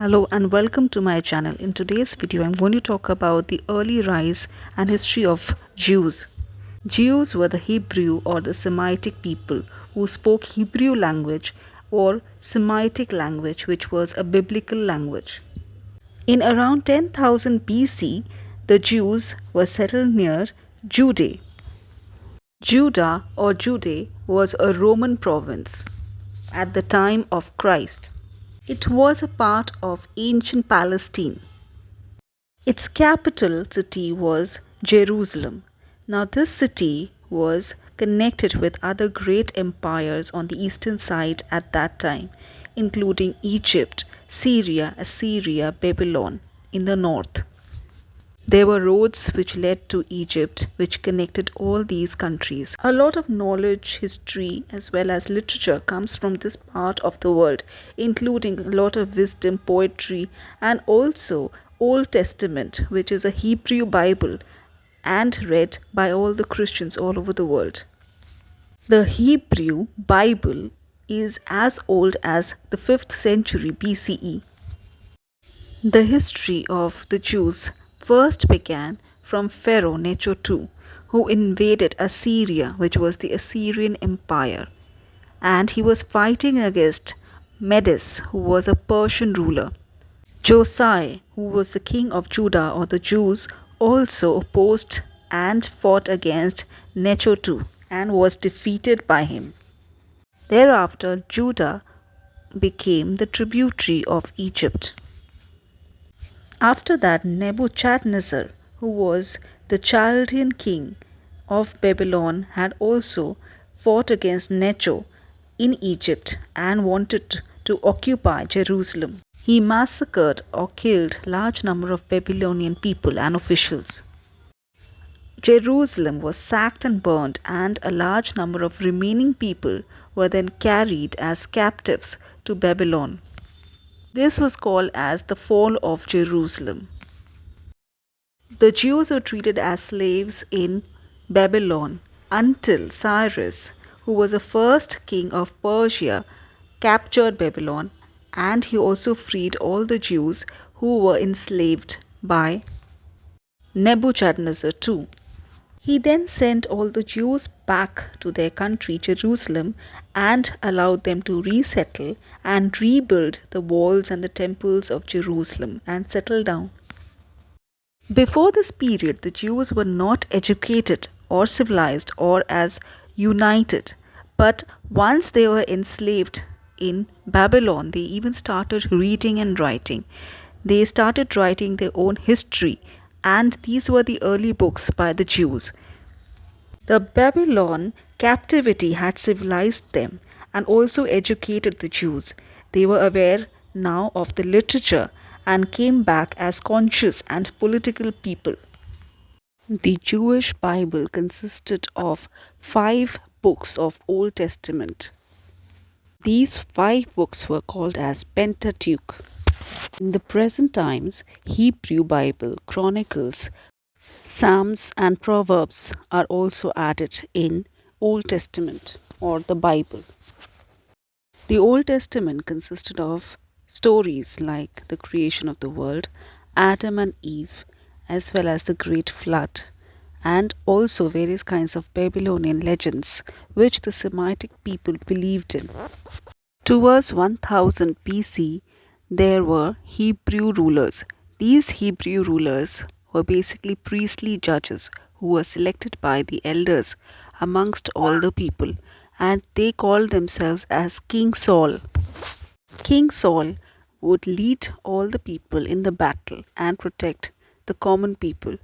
Hello and welcome to my channel. In today's video, I'm going to talk about the early rise and history of Jews. Jews were the Hebrew or the Semitic people who spoke Hebrew language or Semitic language, which was a biblical language. In around 10,000 BC, the Jews were settled near Judea. Judah or Judea was a Roman province at the time of Christ. It was a part of ancient Palestine. Its capital city was Jerusalem. Now, this city was connected with other great empires on the eastern side at that time, including Egypt, Syria, Assyria, Babylon in the north. There were roads which led to Egypt, which connected all these countries. A lot of knowledge, history, as well as literature comes from this part of the world, including a lot of wisdom, poetry, and also Old Testament, which is a Hebrew Bible and read by all the Christians all over the world. The Hebrew Bible is as old as the 5th century BCE. The history of the Jews first began from Pharaoh Necho II, who invaded Assyria, which was the Assyrian Empire, and he was fighting against Medes, who was a Persian ruler. Josiah, who was the king of Judah or the Jews, also opposed and fought against Necho II and was defeated by him. Thereafter, Judah became the tributary of Egypt. After that, Nebuchadnezzar, who was the Chaldean king of Babylon, had also fought against Necho in Egypt and wanted to occupy Jerusalem. He massacred or killed large number of Babylonian people and officials. Jerusalem was sacked and burned, and a large number of remaining people were then carried as captives to Babylon. This was called as the fall of Jerusalem. The Jews were treated as slaves in Babylon until Cyrus, who was the first king of Persia, captured Babylon, and he also freed all the Jews who were enslaved by Nebuchadnezzar II. He then sent all the Jews back to their country, Jerusalem, and allowed them to resettle and rebuild the walls and the temples of Jerusalem and settle down. Before this period, the Jews were not educated or civilized or as united, but once they were enslaved in Babylon, they even started reading and writing. They started writing their own history, and these were the early books by the Jews. The Babylon captivity had civilized them and also educated the Jews. They were aware now of the literature and came back as conscious and political people. The Jewish Bible consisted of 5 books of Old Testament. These 5 books were called as Pentateuch. In the present times, Hebrew Bible, Chronicles, Psalms and Proverbs are also added in Old Testament or the Bible. The Old Testament consisted of stories like the creation of the world, Adam and Eve, as well as the great flood, and also various kinds of Babylonian legends which the Semitic people believed in. Towards 1000 BC, there were Hebrew rulers. These Hebrew rulers were basically priestly judges who were selected by the elders amongst all the people, and they called themselves as King Saul. King Saul would lead all the people in the battle and protect the common people.